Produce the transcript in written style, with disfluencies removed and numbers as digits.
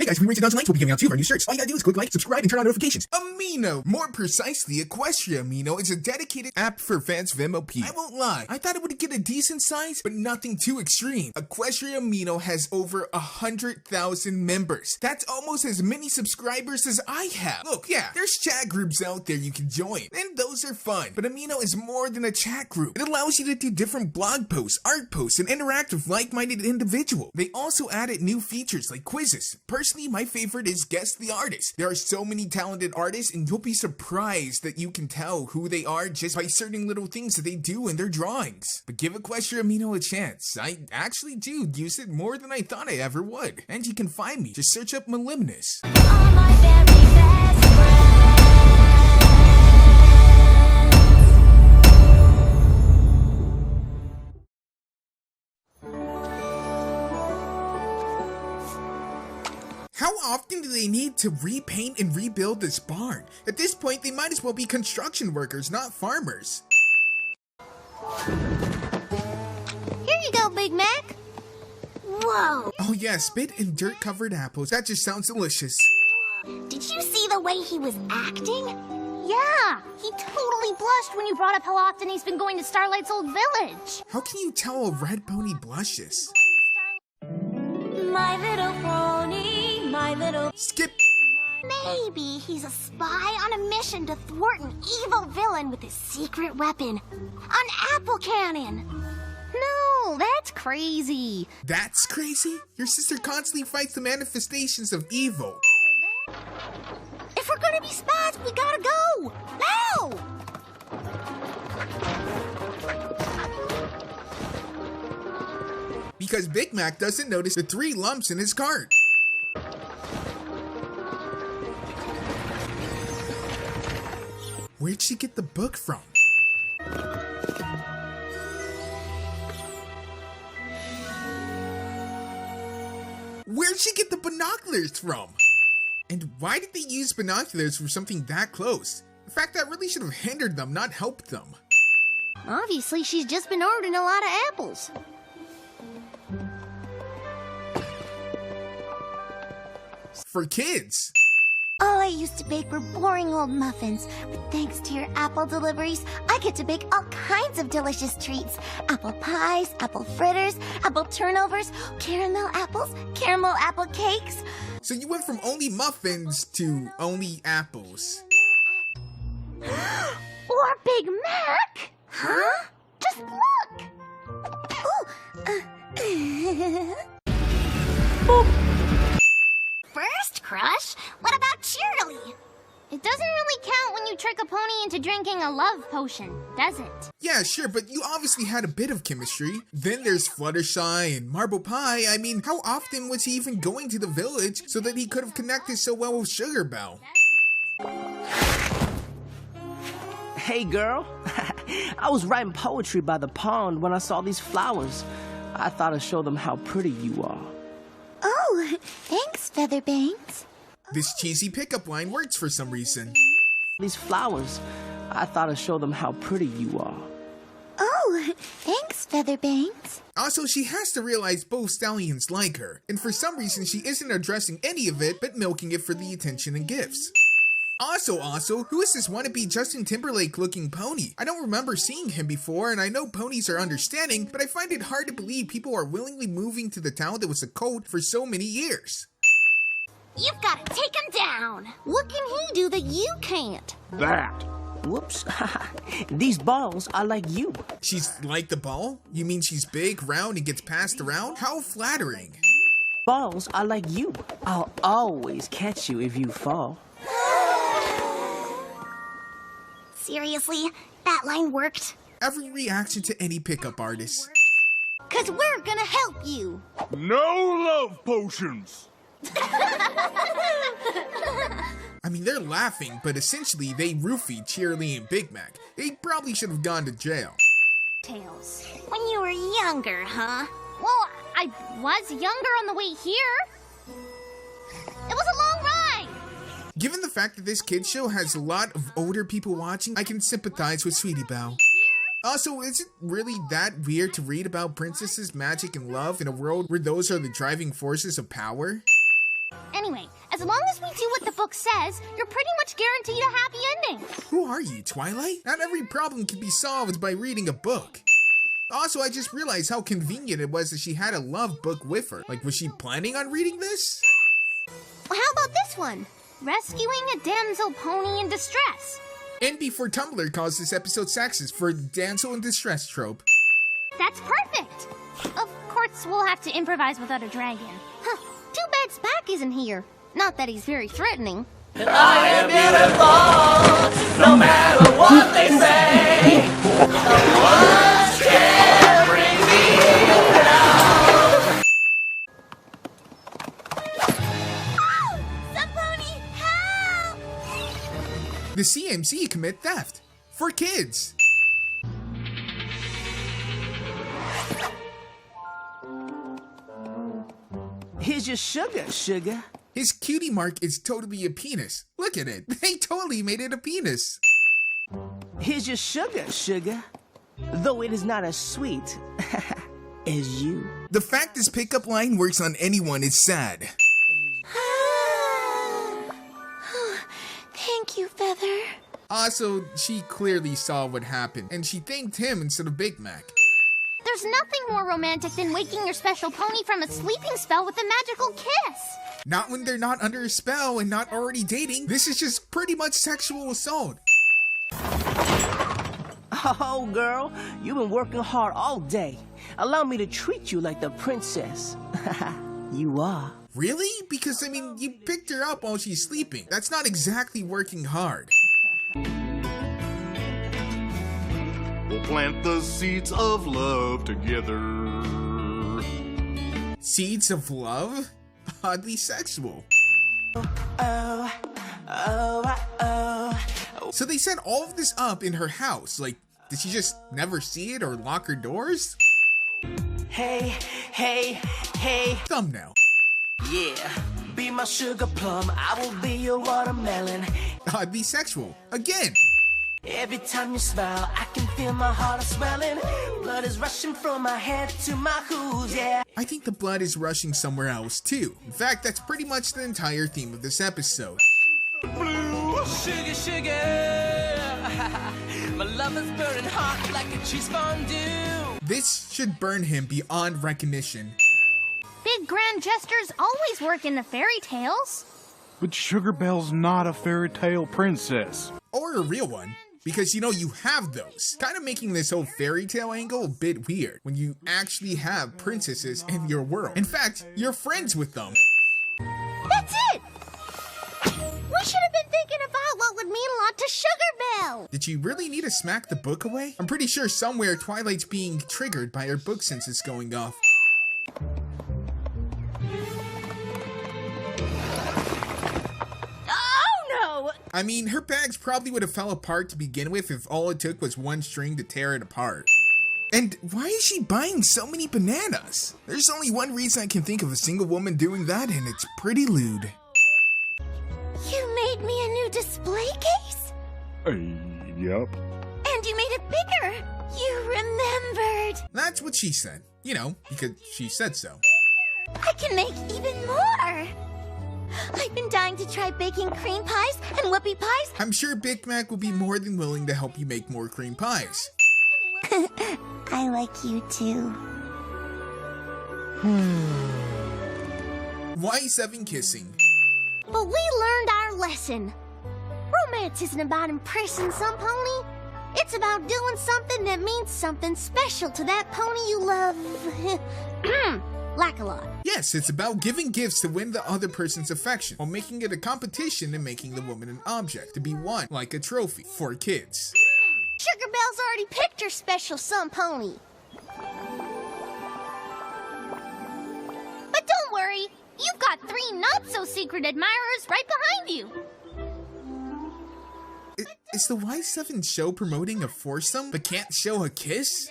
guys, if we reach 1,000 likes, we'll be giving out 2 of our new shirts. All you gotta do is click like, subscribe, and turn on notifications. Amino, more precisely, Equestria Amino is a dedicated app for fans of MLP. I won't lie, I thought it would get a decent size, but nothing too extreme. Equestria Amino has over 100,000 members. That's almost as many subscribers as I have. Look, yeah, there's chat groups out there you can join, and those are fun, but Amino is more than a chat group. It allows you to do different blog posts, art posts, and interact with like-minded individuals. They also added new features like quizzes. Personally, my favorite is Guess the Artist. There are so many talented artists, and you'll be surprised that you can tell who they are just by certain little things that they do in their drawings. But give Equestria Amino a chance. I actually do use it more than I thought I ever would. And you can find me. Just search up Moliminous. How often do they need to repaint and rebuild this barn? At this point, they might as well be construction workers, not farmers. Here you go, Big Mac. Whoa. Oh yeah, spit and dirt-covered apples. That just sounds delicious. Did you see the way he was acting? Yeah, he totally blushed when you brought up how often he's been going to Starlight's old village. How can you tell a red pony blushes? My little pony, my little... Skip! Maybe he's a spy on a mission to thwart an evil villain with his secret weapon, an apple cannon. No, that's crazy. That's crazy? Your sister constantly fights the manifestations of evil. If we're gonna be spies, we gotta go! Now! Because Big Mac doesn't notice the 3 lumps in his cart. Where'd she get the book from? Where'd she get the binoculars from? And why did they use binoculars for something that close? In fact, that really should have hindered them, not helped them. Obviously, she's just been ordering a lot of apples. For kids. All I used to bake were boring old muffins, but thanks to your apple deliveries, I get to bake all kinds of delicious treats. Apple pies, apple fritters, apple turnovers, caramel apples, caramel apple cakes. So you went from only muffins to only apples. Or Big Mac? Huh? Just look! Boop. First crush? What about Cheerily? It doesn't really count when you trick a pony into drinking a love potion, does it? Yeah, sure, but you obviously had a bit of chemistry. Then there's Fluttershy and Marble Pie. I mean, how often was he even going to the village so that he could have connected so well with Sugar Belle? Hey, girl. I was writing poetry by the pond when I saw these flowers. I thought I'd show them how pretty you are. Oh, thanks, Featherbanks. This cheesy pickup line works for some reason. These flowers, I thought I'd show them how pretty you are. Oh, thanks, Featherbanks. Also, she has to realize both stallions like her, and for some reason she isn't addressing any of it, but milking it for the attention and gifts. Also, who is this wannabe Justin Timberlake looking pony? I don't remember seeing him before, and I know ponies are understanding, but I find it hard to believe people are willingly moving to the town that was a cult for so many years. You've got to take him down. What can he do that you can't? That. Whoops. These balls are like you. She's like the ball? You mean she's big, round, and gets passed around? How flattering. Balls are like you. I'll always catch you if you fall. Seriously, that line worked. Every reaction to any pickup artist. 'Cause we're gonna help you. No love potions. I mean, they're laughing, but essentially they roofied Cheerily and Big Mac. They probably should have gone to jail. Tails. When you were younger, huh? Well, I was younger on the way here. It was a long ride. Given the fact that this kid show has a lot of older people watching, I can sympathize with Sweetie Belle. Also, is it really that weird to read about princesses, magic, and love in a world where those are the driving forces of power? Anyway, as long as we do what the book says, you're pretty much guaranteed a happy ending. Who are you, Twilight? Not every problem can be solved by reading a book. Also, I just realized how convenient it was that she had a love book with her. Like, was she planning on reading this? Well, how about this one? Rescuing a damsel pony in distress. And before Tumblr calls this episode sexist for damsel in distress trope. That's perfect. Of course, we'll have to improvise without a dragon. Huh, too bad Spack isn't here. Not that he's very threatening. I am beautiful, no matter what they say. No one can bring me down. Oh! Some pony, help! The CMC commit theft. For kids. Here's your sugar. His cutie mark is totally a penis. Look at it. They totally made it a penis. Here's your sugar. Though it is not as sweet as you. The fact this pickup line works on anyone is sad. Thank you, Feather. Also, she clearly saw what happened, and she thanked him instead of Big Mac. There's nothing more romantic than waking your special pony from a sleeping spell with a magical kiss. Not when they're not under a spell and not already dating. This is just pretty much sexual assault. Oh, girl, you've been working hard all day. Allow me to treat you like the princess. You are. Really? Because, I mean, you picked her up while she's sleeping. That's not exactly working hard. We'll plant the seeds of love together. Seeds of love? Oddly sexual. So they set all of this up in her house. Like, did she just never see it or lock her doors? Hey. Thumbnail. Yeah, be my sugar plum, I will be your watermelon. Oddly sexual. Again. Every time you smile, I can feel my heart swelling. Blood is rushing from my head to my hooves, yeah. I think the blood is rushing somewhere else too. In fact, that's pretty much the entire theme of this episode. Blue sugar. My love is burning hot like a cheese fondue. This should burn him beyond recognition. Big grand gestures always work in the fairy tales. But Sugar Bell's not a fairy tale princess. Or a real one. Because, you know, you have those. Kind of making this whole fairy tale angle a bit weird when you actually have princesses in your world. In fact, you're friends with them. That's it! We should have been thinking about what would mean a lot to Sugar Bell. Did you really need to smack the book away? I'm pretty sure somewhere Twilight's being triggered by her book senses going off. I mean, her bags probably would have fell apart to begin with if all it took was one string to tear it apart. And why is she buying so many bananas? There's only one reason I can think of a single woman doing that, and it's pretty lewd. You made me a new display case? Yep. And you made it bigger. You remembered. That's what she said. You know, because she said so. I can make even more. I've been dying to try baking cream pies and whoopie pies. I'm sure Big Mac will be more than willing to help you make more cream pies. I like you too. Why 7 kissing? But we learned our lesson. Romance isn't about impressing some pony. It's about doing something that means something special to that pony you love. Like a lot. Yes, it's about giving gifts to win the other person's affection, while making it a competition and making the woman an object to be won, like a trophy, for kids. Sugar Bell's already picked her special sun pony. But don't worry, you've got 3 not-so-secret admirers right behind you. Is the Y7 show promoting a foursome, but can't show a kiss?